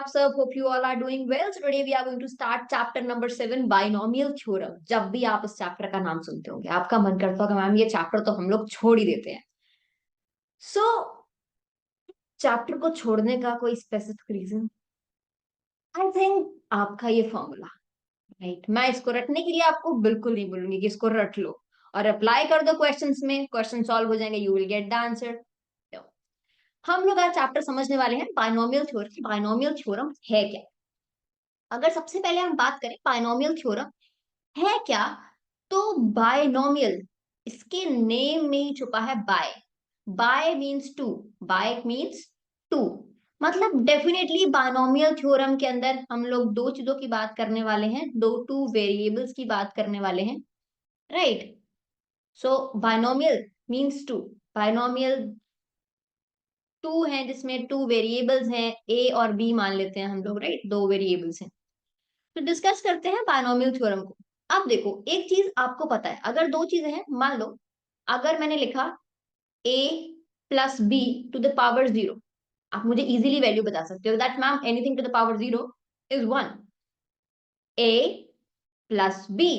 आप सब? Hope you all are doing well. So today we are going to start chapter number 7, binomial theorem. जब भी आप इस चैप्टर का नाम सुनते होंगे आपका मन करता होगा मैम ये चैप्टर तो हम लोग छोड़ ही देते हैं. सो चैप्टर को छोड़ने का कोई स्पेसिफिक रीजन? आई थिंक आपका ये फॉर्मूला, राइट. मैं इसको रटने के लिए आपको बिल्कुल नहीं बोलूंगी कि इसको रट लो और अप्लाई कर दो क्वेश्चंस में, क्वेश्चन सॉल्व हो जाएंगे, you will get the answer. हम लोग आज चैप्टर समझने वाले हैं बाइनोमियल थ्योरम. बाइनोमियल थ्योरम है क्या? अगर सबसे पहले हम बात करें बाइनोमियल थ्योरम है क्या, तो बायनोमियल इसके नेम में ही छुपा है. Bi, bi means two, bi means two. मतलब डेफिनेटली बायनोमियल थ्योरम के अंदर हम लोग दो चीजों की बात करने वाले हैं, दो टू वेरिएबल्स की बात करने वाले हैं, right. So binomial means two. Binomial two है जिसमें टू वेरिएबल्स हैं, ए और बी मान लेते हैं हम लोग, राइट. दो वेरिएबल्स हैं. तो डिस्कस करते हैं बायनोमियल थ्योरम को. अब देखो एक चीज आपको पता है, अगर दो चीजें हैं, मान लो अगर मैंने लिखा a plus B to the power zero, आप मुझे इजीली वैल्यू बता सकते हो that ma'am anything to the power zero is one. a plus b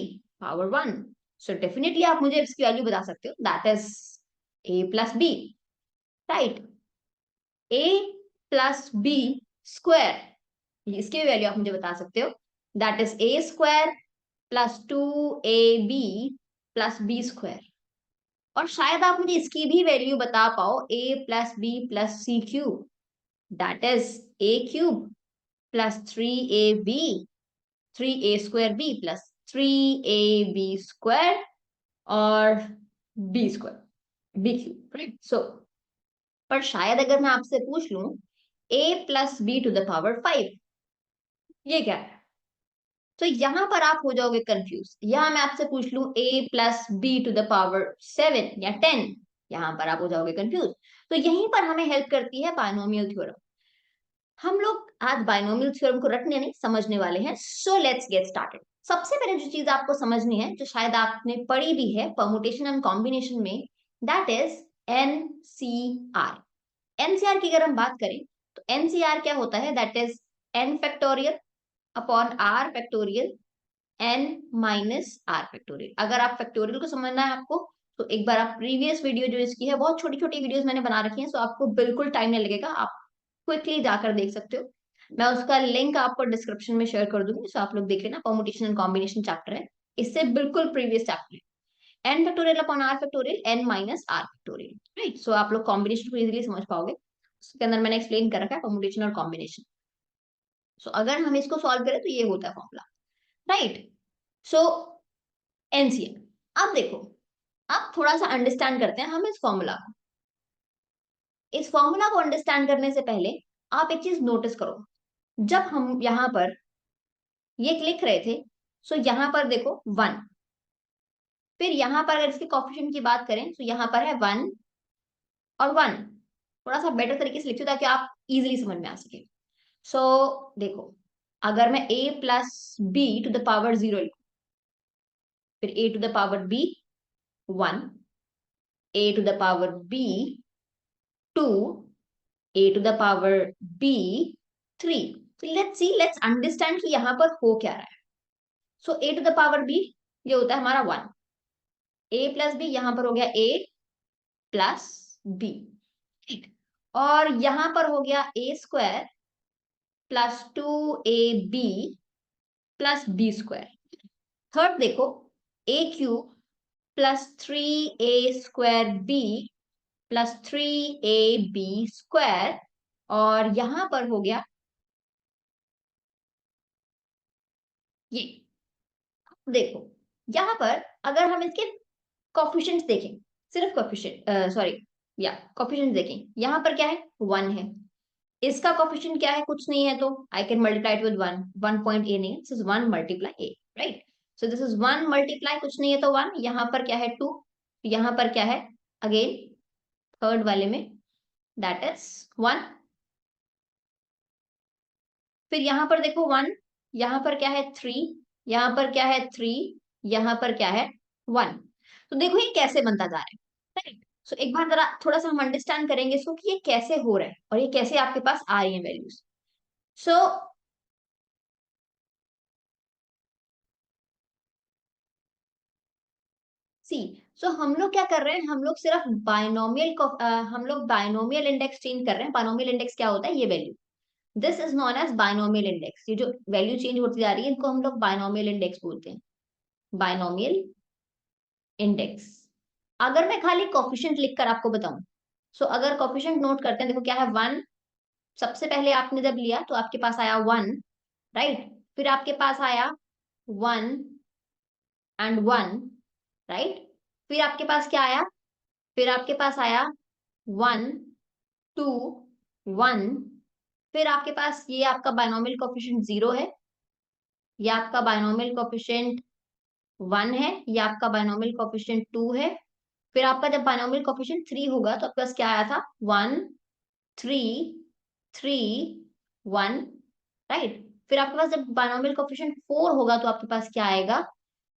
power one. So definitely आप मुझे इसकी वैल्यू बता सकते हो that is a plus b, right. a plus b square, इसकी वैल्यू आप मुझे बता सकते हो that is a square plus two a b plus b square. और शायद आप मुझे इसकी भी वैल्यू बता पाओ, a plus B plus C cube, that is a cube plus three A B, three A square B plus three A B square और B square B cube, right. So पर शायद अगर मैं आपसे पूछ लूं a plus B to the power five, ये क्या है? तो यहां पर आप हो जाओगे कंफ्यूज. यहां मैं आपसे पूछ लूं a plus B to the power seven या टेन, यहां पर आप हो जाओगे कंफ्यूज. तो यहीं पर हमें हेल्प करती है बायनोमियल थ्योरम. हम लोग आज बायनोमियल थ्योरम को रटने नहीं समझने वाले हैं. So let's get started. सबसे पहले जो चीज आपको समझनी है, जो शायद आपने पढ़ी भी है परमुटेशन एंड कॉम्बिनेशन में, दैट इज एनसीआर. एनसीआर की अगर हम बात करें तो एनसीआर क्या होता है? That is n factorial upon are factorial N minus are factorial. अगर आप फैक्टोरियल को समझना है आपको, तो एक बार आप प्रीवियस वीडियो जो इसकी है, बहुत छोटी छोटी वीडियोस मैंने बना रखी हैं, सो आपको बिल्कुल टाइम नहीं लगेगा, आप क्विकली जाकर देख सकते हो. मैं उसका लिंक आपको डिस्क्रिप्शन में शेयर कर दूंगी, सो आप लोग देख लेना. परमुटेशन एंड कॉम्बिनेशन चैप्टर है, इससे बिल्कुल प्रीवियस चैप्टर है. N factorial upon are factorial N minus are factorial, right. So आप लोग कॉम्बिनेशन को इजिली समझ पाओगे. उसके अंदर मैंने एक्सप्लेन कर रखा है परमुटेशन और कॉम्बिनेशन. सो अगर हम इसको सॉल्व करें तो ये होता है फॉर्मूला, राइट. सो एनसीआर. अब देखो, अब थोड़ा सा अंडरस्टैंड करते हैं हम इस फॉर्मूला को. इस फॉर्मूला को अंडरस्टैंड करने से पहले आप एक चीज नोटिस करो. जब हम यहां पर ये लिख रहे थे, सो यहां पर देखो वन, फिर यहां पर अगर इसके कॉफिशिएंट की बात करें तो यहां पर है वन और वन. थोड़ा सा बेटर तरीके से लिखती हूँ ताकि आप इजिली समझ में आ सके. सो देखो, अगर मैं a plus B to the power zero लिखूं, फिर a to the power b one, a to the power b two, a to the power b three. Let's see, let's understand कि यहाँ पर हो क्या रहा है. सो a to the power b ये होता है हमारा वन, a प्लस बी यहाँ पर हो गया a प्लस बी, और यहाँ पर हो गया a square plus two a b plus b square. Third देखो, a cube plus three A square B plus three A B square, और यहां पर हो गया ये. देखो यहां पर अगर हम इसके कॉफिशिएंट्स देखें, सिर्फ कॉफिशिएंट सॉरी या कॉफिशिएंट्स देखें, यहां पर क्या है? वन है. इसका कॉफिशिएंट क्या है? कुछ नहीं है, तो I can multiply it with one. One point A नहीं है, this is one multiply A, right. So this is one multiply कुछ नहीं है तो वन. यहाँ पर क्या है? टू. यहाँ पर क्या है? अगेन थर्ड वाले में दैट इज वन. फिर यहाँ पर देखो वन, यहाँ पर क्या है? थ्री. यहाँ पर क्या है? थ्री. यहाँ पर क्या है? वन. तो देखो ये कैसे बनता जा रहा है, राइट. सो एक बार जरा थोड़ा सा हम अंडरस्टैंड करेंगे इसको कि ये कैसे हो रहा है और ये कैसे आपके पास आ रही है वैल्यूज. सो सी सो हम लोग क्या कर रहे हैं, हम लोग सिर्फ बायनोमियल को हम लोग बायनोमियल इंडेक्स चेंज कर रहे हैं। बायनोमियल इंडेक्स क्या होता है, ये value, this is known as binomial index. ये जो वैल्यू चेंज होती जा रही है इनको हम लोग बायनोमियल इंडेक्स बोलते हैं, बायनोमियल इंडेक्स। अगर मैं खाली कोफिशिएंट लिखकर आपको बताऊं, सो अगर कोफिशिएंट नोट करते हैं, देखो क्या है, वन। सबसे पहले आपने जब लिया तो आपके पास आया वन, राइट। फिर आपके पास आया वन एंड वन, राइट। फिर आपके पास क्या आया, फिर आपके पास आया वन, टू, वन। फिर आपके पास ये आपका बायनोमियल कोफिशिएंट जीरो है, ये आपका बायनोमियल कोफिशिएंट वन है, ये आपका बायनोमियल कोफिशिएंट टू है। फिर आपका जब बायनोमियल कोफिशिएंट थ्री होगा तो आपके पास क्या आया था, one, three, three, one, right. फिर आपके पास जब बायनोमियल कोफिशिएंट फोर होगा तो आपके पास क्या आएगा।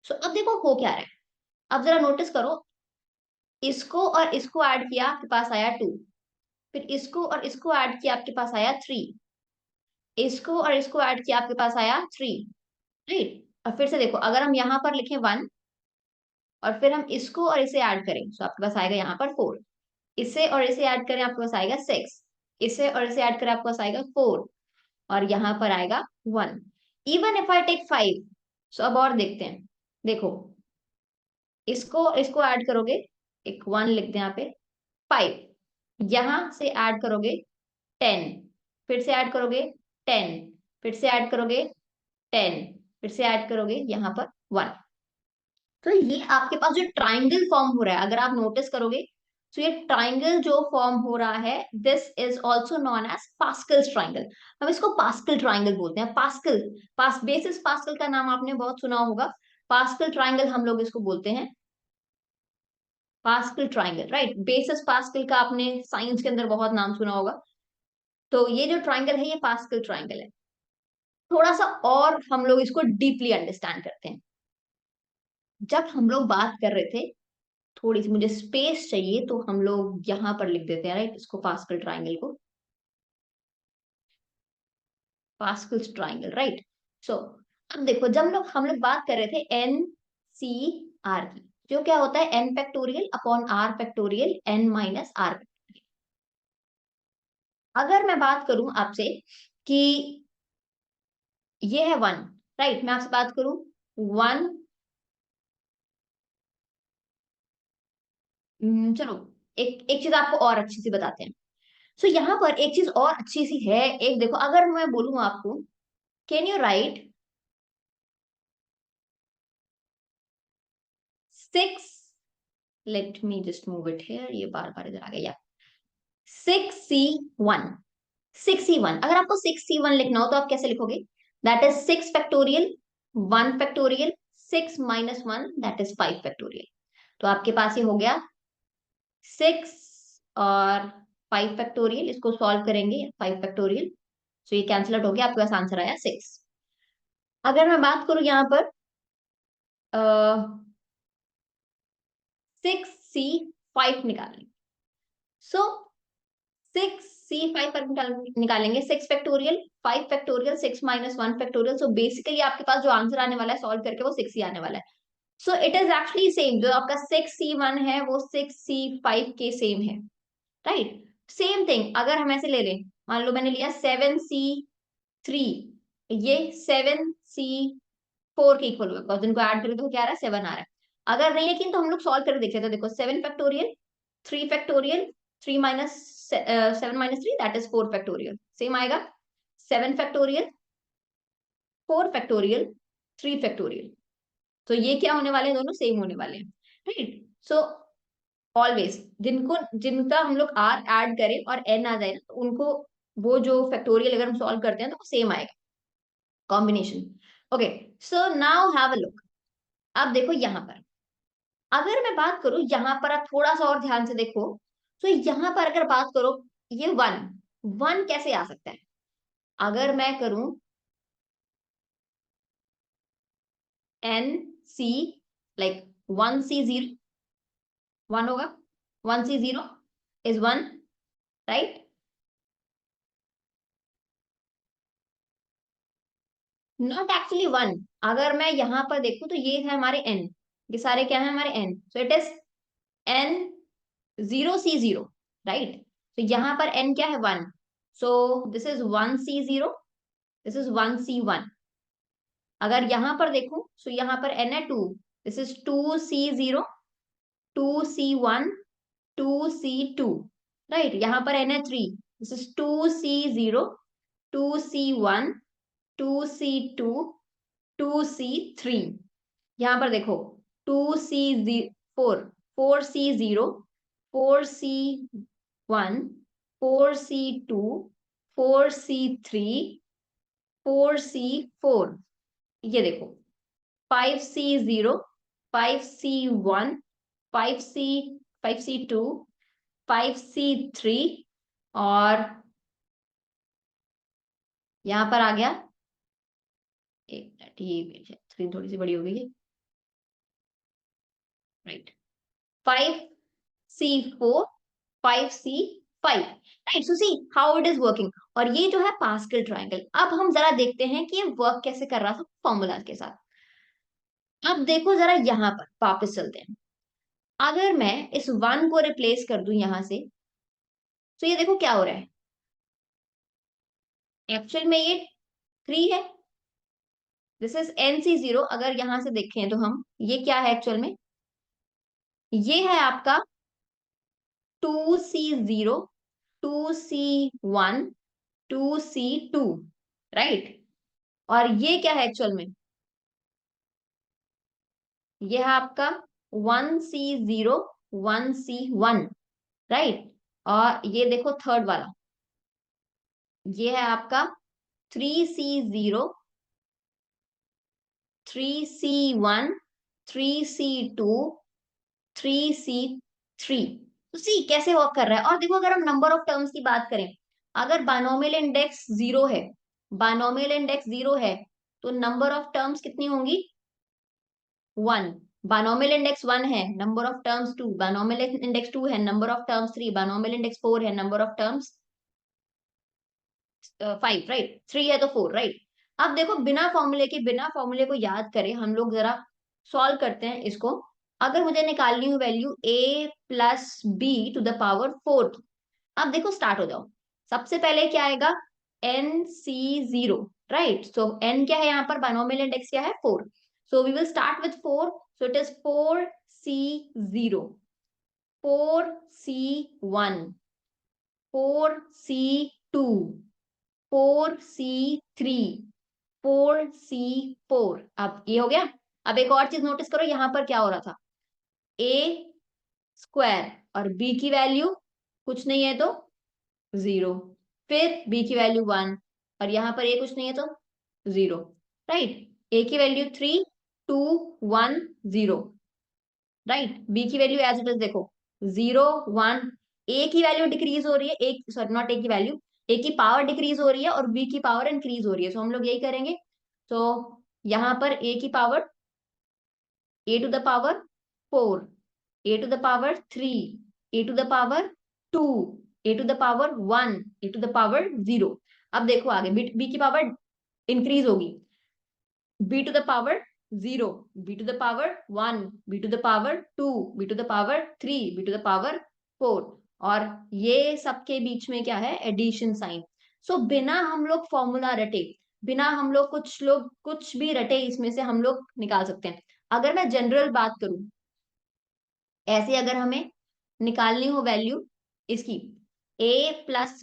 सो अब देखो हो क्या रहा है, अब जरा नोटिस करो, इसको और इसको ऐड किया आपके पास आया टू, फिर इसको और इसको ऐड किया आपके पास आया थ्री, इसको और इसको ऐड किया आपके पास आया थ्री, राइट। और फिर से देखो, अगर हम यहाँ पर लिखें वन और फिर हम इसको और इसे ऐड करें तो आपके पास आएगा यहाँ पर फोर, इसे और इसे ऐड करें आपके पास आएगा सिक्स, इसे और इसे ऐड करें आपके पास आएगा फोर, और यहाँ पर आएगा one. Even if I take five, so अब और देखते हैं, देखो इसको इसको ऐड करोगे, एक वन लिख दें यहाँ पे, फाइव, यहां से ऐड करोगे टेन, फिर से ऐड करोगे टेन, फिर से ऐड करोगे टेन, फिर से ऐड करोगे यहाँ पर वन। तो ये आपके पास जो ट्राइंगल फॉर्म हो रहा है, अगर आप नोटिस करोगे, तो ये ट्राइंगल जो फॉर्म हो रहा है, this is also known as Pascal's triangle. हम इसको पास्कल ट्राइंगल बोलते हैं। पास्कल, बेसिस पास्कल का नाम आपने बहुत सुना होगा, पास्कल ट्राइंगल हम लोग इसको बोलते हैं, pascal triangle, right. Basis pascal का आपने साइंस के अंदर बहुत नाम सुना होगा। तो ये जो ट्राइंगल है ये पास्कल ट्राइंगल है। थोड़ा सा और हम लोग इसको डीपली अंडरस्टैंड करते हैं। जब हम लोग बात कर रहे थे, थोड़ी सी मुझे स्पेस चाहिए तो हम लोग यहाँ पर लिख देते हैं, राइट, इसको पास्कल ट्राइंगल को, पास्कल ट्राइंगल, राइट। सो अब देखो, जब हम लोग बात कर रहे थे एन सी आर की, जो क्या होता है, N factorial upon are factorial N minus r. अगर मैं बात करूं आपसे कि ये है वन, राइट, मैं आपसे बात करूं वन, चलो एक एक चीज आपको और अच्छी सी बताते हैं। सो यहाँ पर एक चीज और अच्छी सी है, एक देखो, अगर मैं बोलूं आपको, can you write six, let me just move it here, ये बार बार इधर आ गया, six C one, six C one. अगर आपको सिक्स सी वन लिखना हो तो आप कैसे लिखोगे, that is six factorial, one factorial, six minus one, that is five factorial. तो आपके पास ये हो गया सिक्स और फाइव फैक्टोरियल, इसको सॉल्व करेंगे, फाइव फैक्टोरियल, तो ये कैंसिल आउट हो गया, आपके पास आंसर आया सिक्स। अगर मैं बात करूं यहाँ पर सिक्स सी फाइव निकालेंगे, सो सिक्स सी फाइव पर निकालेंगे, six factorial, five factorial, six minus one factorial, so basically आपके पास जो आंसर आने वाला है सॉल्व करके वो सिक्स ही आने वाला है। सो इट इज एक्चुअली सेम, जो आपका सिक्स सी वन है वो सिक्स सी फाइव के सेम है, राइट। सेम थिंग अगर हम ऐसे ले लें, मान लो मैंने लिया सेवन सी थ्री, ये सेवन सी फोर के इक्वल होगा, बिकॉज इनको ऐड करें तो क्या आ रहा है, सेवन आ रहा है। अगर नहीं, लेकिन तो हम लोग सॉल्व करके देख लेते हैं, देखो seven factorial, three factorial, three minus seven minus three, that is four factorial, same आएगा, seven factorial, four factorial, three factorial. तो ये क्या होने वाले हैं, दोनों सेम होने वाले हैं, राइट। सो ऑलवेज जिनको जिनका हम लोग आर ऐड करें और एन आ जाए ना, तो उनको वो जो फैक्टोरियल अगर हम सॉल्व करते हैं तो वो सेम आएगा, combination. Okay, so now have a look. अब देखो यहाँ पर, अगर मैं बात करूं यहाँ पर, आप थोड़ा सा और ध्यान से देखो, तो यहाँ पर अगर बात करो, ये वन, वन कैसे आ सकता है, अगर मैं करूं n C, like one C zero, one होगा, one C zero is one, right. Not actually one. अगर मैं यहाँ पर देखूं तो ये है हमारे एन, ये सारे क्या है हमारे n, so it is n 0 C 0, right. तो यहाँ पर एन क्या है, one, so this is 1 C 0, this is 1 C 1। अगर यहाँ पर देखूं तो यहाँ पर एन है 2, this is 2 C 0, 2 C 1, 2 C 2, right. यहाँ पर एन है 3, this is 2 C 0, 2 C 1, 2 C 2, 2 C 3। यहाँ पर देखो 2 C 4, 4 C 0, 4 C 1, 4 C 2, 4 C 3, 4 C 4। ये देखो 5 C 0, 5 C 1, 5 C 2, 5 C 3, और यहाँ पर आ गया, एक मिनट, ये स्क्रीन थोड़ी सी बड़ी हो गई है, right, 5 C 4, 5 C 5, right. So see how it is working. और ये जो है पास्कल ट्रायंगल, अब हम जरा देखते हैं कि ये वर्क कैसे कर रहा था फॉर्मूला के साथ। अब देखो जरा यहाँ पर वापस चलते हैं। अगर मैं इस वन को रिप्लेस कर दूं यहां से, तो ये देखो क्या हो रहा है, एक्चुअल में ये 3 है, दिस इज NC 0। अगर यहां से देखें तो हम, ये क्या है एक्चुअल में, ये है आपका 2 C 0, 2 C 1, 2 C 2, राइट। और ये क्या है एक्चुअल में, ये है आपका 1 C 0, 1 C 1, राइट। और ये देखो थर्ड वाला, ये है आपका 3 C 0, 3 C 1, 3 C 2, 3 C 3। तो सी कैसे वर्क कर रहा है। और देखो अगर हम नंबर ऑफ टर्म्स की बात करें, अगर बायनोमियल इंडेक्स 0 है, बायनोमियल इंडेक्स 0 है, तो नंबर ऑफ टर्म्स कितनी होंगी, 1। बायनोमियल इंडेक्स 1 है, number of terms 2। Binomial index 2 है, number of terms 3। Binomial index 4 है, नंबर ऑफ टर्म्स 5, राइट। 3 है तो 4, राइट। अब देखो बिना फॉर्मूले को याद करें हम लोग जरा सॉल्व करते हैं इसको। अगर मुझे निकालनी हो वैल्यू a+b⁴, अब देखो स्टार्ट हो जाओ। सबसे पहले क्या आएगा, NC 0, राइट। सो n क्या है यहाँ पर, बायनोमियल इंडेक्स क्या है, 4। So we will start with 4, so it is 4C 0, 4C 1, 4C 2, 4C 3, 4C 4। अब ये हो गया। अब एक और चीज नोटिस करो, यहां पर क्या हो रहा था, A² और B की वैल्यू कुछ नहीं है तो 0, फिर B की वैल्यू 1, और यहां पर A कुछ नहीं है तो 0, राइट। A की वैल्यू 3, 2, 1, 0, राइट। B की वैल्यू एज इट इज देखो 0, 1। A की वैल्यू डिक्रीज हो रही है, एक सॉरी नॉट A की वैल्यू, A की पावर डिक्रीज हो रही है और B की पावर इंक्रीज हो रही है, सो हम लोग यही करेंगे। तो यहाँ पर A की power A⁴, A⁴, A⁴, A⁴, A⁴, A⁴, 0। अब देखो आगे B की पावर इंक्रीज होगी, B⁴, B⁴, 1, B⁴, 2, B⁴, 3, B⁴, और ये सबके बीच में क्या है, एडिशन साइन। सो बिना हम लोग फॉर्मूला रटे, बिना हम लोग कुछ भी रटे, इसमें से हम लोग निकाल सकते हैं। अगर मैं जनरल बात करूं, ऐसे अगर हमें निकालनी हो वैल्यू इसकी A+B⁵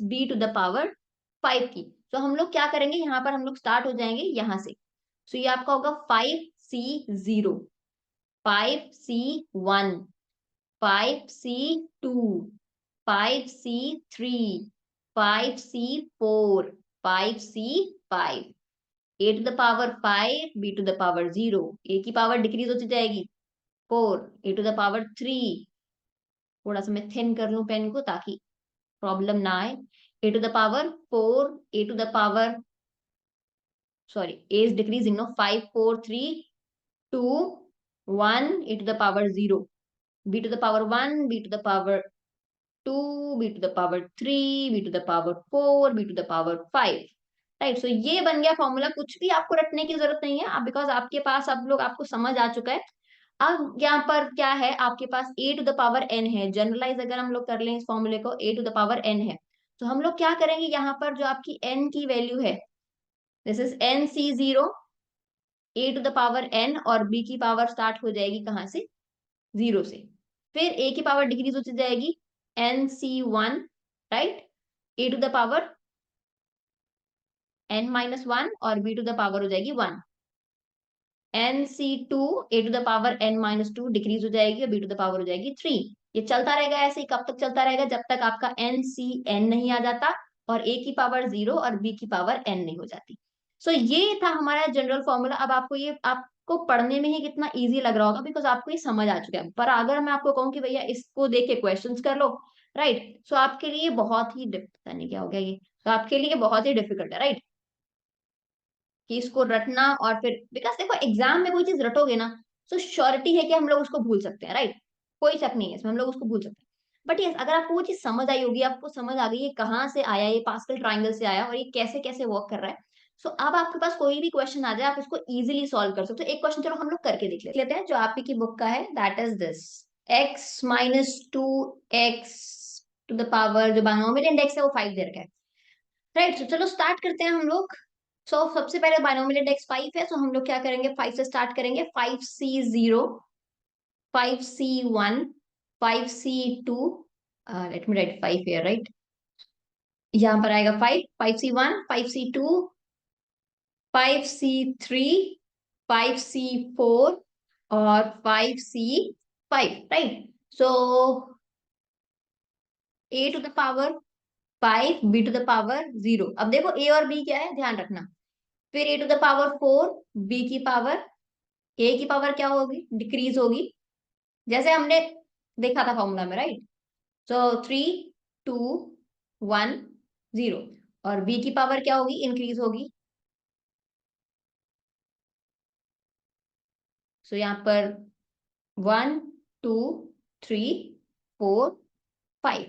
की, तो हम लोग क्या करेंगे, यहाँ पर हम लोग स्टार्ट हो जाएंगे यहाँ से। तो ये आपका होगा 5C 0, 5C 1, 5C 2, 5C 3, 5C 4, 5C 5, A⁵ 5, B⁵ 0, A की पावर डिक्रीज होती जाएगी 4, A⁵ 3, थोड़ा सा मैं थिन कर लूं पेन को ताकि प्रॉब्लम ना आए, A⁴, A⁴, sorry A is decreasing, no, 5, 4, 3, 2, 1, A⁴ 0, B⁴ 1, B⁴ 2, B⁴ 3, B⁴ 4, B⁴ 5, right. So ये बन गया फॉर्मूला, कुछ भी आपको रटने की जरूरत नहीं है, बिकॉज आपके पास अब लोग आपको समझ आ चुका है। अब यहाँ पर क्या है, आपके पास ए टू द पावर एन है, जनरलाइज अगर हम लोग कर लें इस फॉर्मूले को, ए टू द पावर एन है, तो हम लोग क्या करेंगे, यहाँ पर जो आपकी एन की वैल्यू है, this is n C zero, a to the power n, और बी की पावर स्टार्ट हो जाएगी कहाँ से, जीरो से, फिर ए की पावर डिक्रीज होती जाएगी, n C one, right, a to the power n minus one, और बी टू द पावर हो जाएगी one, n C two, a to the power n minus two decrease हो जाएगी, और बी टू द पावर हो जाएगी three. ये चलता रहेगा ऐसे ही, कब तक चलता रहेगा, जब तक आपका एन सी एन नहीं आ जाता, और ए की पावर जीरो और बी की पावर एन नहीं हो जाती। सो ये था हमारा जनरल फॉर्मूला। अब आपको ये, आपको पढ़ने में ही कितना इजी लग रहा होगा, बिकॉज आपको ये समझ आ चुका है, पर अगर मैं आपको कहूँ कि भैया इसको देख के क्वेश्चंस कर लो, राइट, सो आपके लिए बहुत ही पता नहीं क्या हो गया ये, तो आपके लिए बहुत ही डिफिकल्ट है, राइट, कि इसको रटना। और फिर बिकॉज देखो एग्जाम में कोई चीज रटोगे ना, तो श्योरिटी है कि हम लोग उसको भूल सकते हैं, राइट, कोई शक नहीं है इसमें, हम लोग उसको भूल सकते हैं। बट यस, अगर आपको वो चीज समझ आई होगी, आपको समझ आ गई ये कहाँ से आया, ये पास्कल ट्राइंगल से आया और ये कैसे कैसे वर्क कर रहा है, सो अब आपके पास कोई भी क्वेश्चन आ जाए, आप इसको इजीली सॉल्व कर सकते हो। एक क्वेश्चन चलो हम लोग करके देख लेते हैं, जो आप ही की बुक का है, that is this, x minus two x to the power, जो बाइनोमियल इंडेक्स है वो फाइव दे रखा है, राइट। तो चलो स्टार्ट करते हैं हम लोग। सबसे पहले बाइनोमियल इंडेक्स फाइव है, तो हम लोग क्या करेंगे, फाइव से स्टार्ट करेंगे, five C zero, five C one, five C two, let me write five here, right, यहाँ पर आएगा five, five C one, five C two, five C three, five C four, और five C five, right. So A to the power five, B to the power zero. अब देखो ए और B क्या है, ध्यान रखना, फिर A to the power four, B की पावर, ए की पावर क्या होगी, डिक्रीज होगी, जैसे हमने देखा था फॉर्मूला में, right. So three, two, one, zero, और बी की पावर क्या होगी, इंक्रीज होगी। सो यहाँ पर one, two, three, four, five,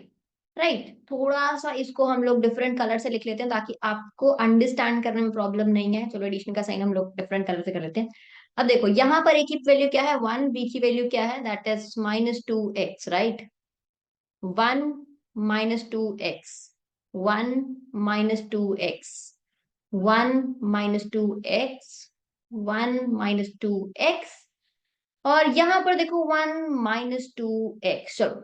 right. थोड़ा सा इसको हम लोग डिफरेंट कलर से लिख लेते हैं, ताकि आपको अंडरस्टैंड करने में प्रॉब्लम नहीं है। चलो एडिशन का साइन हम लोग डिफरेंट कलर से कर लेते हैं। अब देखो यहाँ पर ए की वैल्यू क्या है, वन, बी की वैल्यू क्या है, that is minus two x, right, one minus two x, one minus two x, one minus two x, one minus two x, और यहां पर देखो वन माइनस टू एक्स। चलो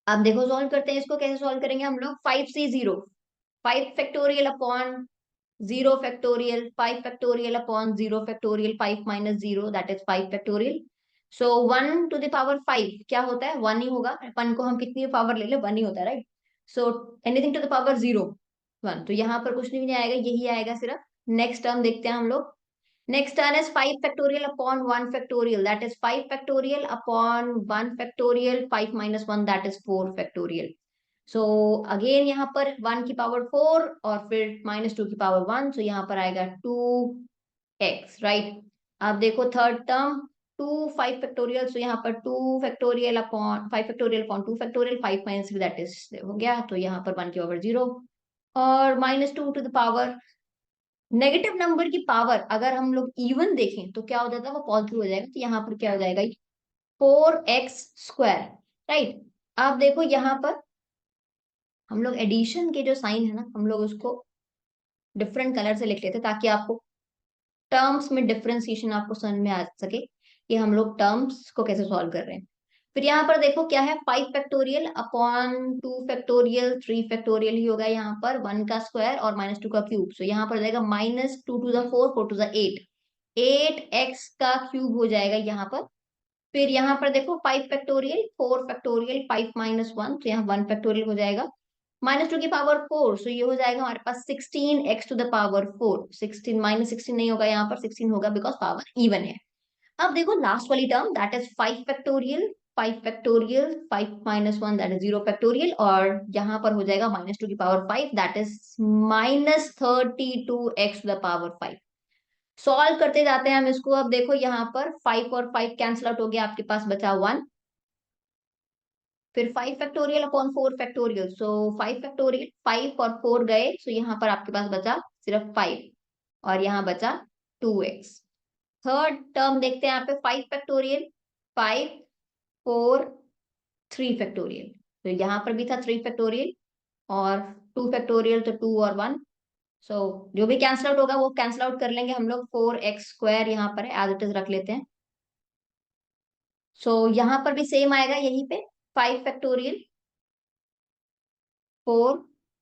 अब देखो सॉल्व करते हैं इसको, कैसे सॉल्व करेंगे हम लोग, फाइव से zero, five factorial upon zero factorial, five factorial upon zero factorial, five minus zero, that is five factorial. So one two the power five क्या होता है, वन ही होगा, वन को हम कितनी पावर ले ले, वन ही होता है, right. So anything to the power zero, one, तो यहाँ पर कुछ नहीं आएगा, यही आएगा सिर्फ। नेक्स्ट टर्म देखते हैं हम लोग, next term is 5 factorial upon 1 factorial, that is 5 factorial upon 1 factorial, 5 minus 1, that is 4 factorial. So again यहाँ पर 1 की पावर 4, और फिर माइनस 2 की पावर 1, so यहाँ पर आएगा 2x, राइट। अब देखो थर्ड टर्म, 2 5 फैक्टोरियल, सो यहाँ पर 2 factorial upon 5 factorial upon 2 factorial, 5 minus 3, that is हो गया, तो यहाँ पर 1 की पावर 0, और minus 2 to the power, negative number की पावर अगर हम लोग इवन देखें तो क्या हो जाता है, वो पॉजिटिव हो जाएगा, तो यहाँ पर क्या हो जाएगा, फोर एक्स स्क्वायर, राइट। आप देखो यहाँ पर हम लोग एडिशन के जो साइन है ना, हम लोग उसको डिफरेंट कलर से लिख लेते हैं, ताकि आपको टर्म्स में डिफरेंशिएशन आपको समझ में आ सके कि हम लोग टर्म्स को कैसे सॉल्व कर रहे हैं। फिर यहाँ पर देखो क्या है, five factorial upon two factorial, three factorial ही होगा, यहाँ पर वन का स्क्वायर और माइनस टू का क्यूब, सो यहाँ पर हो जाएगा minus two to the four, four to the eight, eight X का क्यूब हो जाएगा यहाँ पर। फिर यहाँ पर देखो five factorial, four factorial, five minus one, तो यहाँ वन फैक्टोरियल हो जाएगा, माइनस टू की पावर फोर, सो ये हो जाएगा हमारे पास sixteen X to the power four, sixteen minus sixteen नहीं होगा, यहाँ पर सिक्सटीन होगा, बिकॉज पावर इवन है। अब देखो लास्ट वाली term, that is five factorial, five factorial, five minus one, that is zero factorial, और यहाँ पर हो जाएगा माइनस टू की power five, that is minus thirty two x to the power five. Solve करते जाते हैं हम इसको। अब देखो यहाँ पर फाइव और फाइव कैंसिल आउट हो गया, आपके पास बचा वन, फिर five factorial upon four factorial, so five factorial, five और फोर गए, सो यहाँ पर आपके पास बचा सिर्फ 5, और यहाँ बचा 2x। थर्ड टर्म देखते हैं यहाँ पे 5 फैक्टोरियल, 5 4 3 फैक्टोरियल, तो यहाँ पर भी था 3 फैक्टोरियल, और 2 फैक्टोरियल तो 2 और 1, सो जो भी कैंसिल आउट होगा वो कैंसिल आउट कर लेंगे हम लोग। 4x² यहाँ पर है, एज इट इज रख लेते हैं। सो यहाँ पर भी सेम आएगा यहीं पे, 5 फैक्टोरियल 4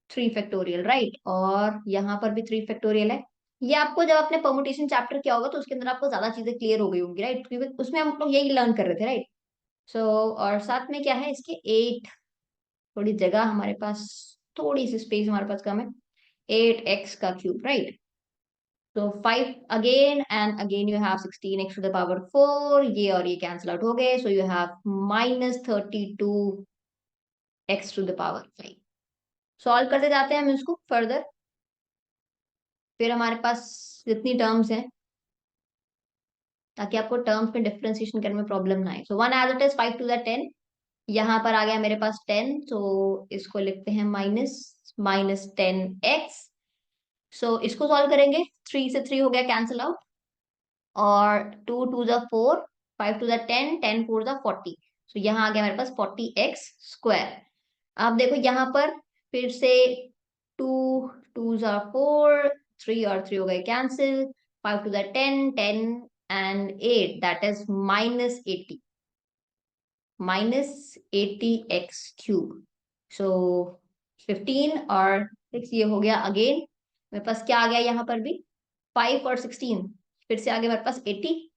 3 फैक्टोरियल, राइट, और यहाँ पर भी 3 फैक्टोरियल है। ये आपको जब आपने परमुटेशन चैप्टर किया होगा तो उसके अंदर आपको ज्यादा चीजें क्लियर हो गई होंगी, राइट, क्योंकि उसमें हम लोग यही लर्न कर रहे थे, राइट। सो और साथ में क्या है इसके 8, थोड़ी जगह हमारे पास, थोड़ी सी स्पेस हमारे पास कम है, 8x³ राइट। तो 5 again and again you have 16x⁴, ये और ये कैंसिल आउट हो गए, so you have -32x⁵। Solve करते जाते हैं हम इसको फर्दर, फिर हमारे पास जितनी टर्म्स हैं, ताकि आपको टर्म्स में डिफरेंशिएशन करने में प्रॉब्लम ना आए। So 1 as it is, 5 to the 10, यहाँ पर आ गया मेरे पास 10, तो इसको लिखते हैं -10x। सो इसको सॉल्व करेंगे, 3 से 3 हो गया कैंसिल आउट, और 2 to the 4, 5 to the 10, 10 4 the 40, so यहाँ आ गया मेरे पास 40x²। अब देखो यहाँ पर फिर से 2 2 ज़ा 4, 3 और 3 हो गए cancel, 5 to the 10, 10 and 8, that is -80, -80x³। So 15 और 6 ये हो गया अगेन, मेरे पास क्या आ गया यहाँ पर भी, 5 और 16, फिर से आ गया मेरे पास 80,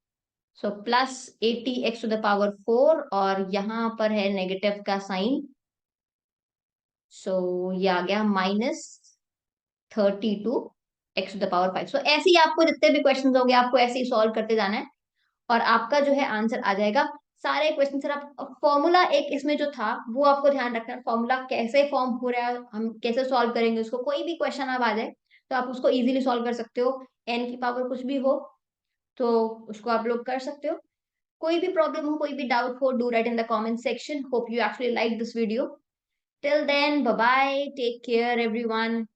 सो +80x⁴, और यहाँ पर है नेगेटिव का साइन, सो ये आ गया -32x⁵। सो ऐसे ही आपको जितने भी क्वेश्चन होंगे आपको ऐसे ही सॉल्व करते जाना है, और आपका जो है आंसर आ जाएगा। सारे क्वेश्चन सर, आप फॉर्मूला एक इसमें जो था वो आपको ध्यान रखना है, फॉर्मूला कैसे फॉर्म हो रहा है, हम कैसे सॉल्व करेंगे उसको, कोई भी क्वेश्चन आप आ जाए तो आप उसको इजीली सॉल्व कर सकते हो, n की पावर कुछ भी हो तो उसको आप लोग कर सकते हो। कोई भी प्रॉब्लम हो, कोई भी डाउट हो, do write in the comment section. Hope you actually like this video. Till then, bye bye, take care everyone.